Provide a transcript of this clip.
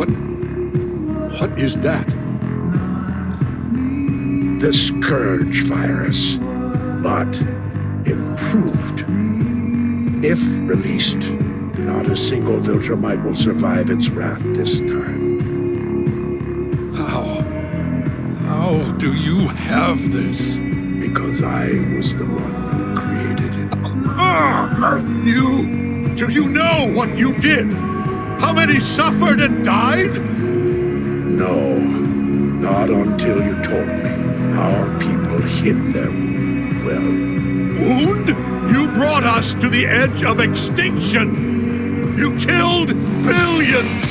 What is that? The Scourge virus, but improved. If released, not a single Viltrumite will survive its wrath this time. How do you have this? Because I was the one who created it. Do you know what you did? How many suffered and died? No, not until you told me. Our people hid their wound well. Wound? You brought us to the edge of extinction! You killed billions!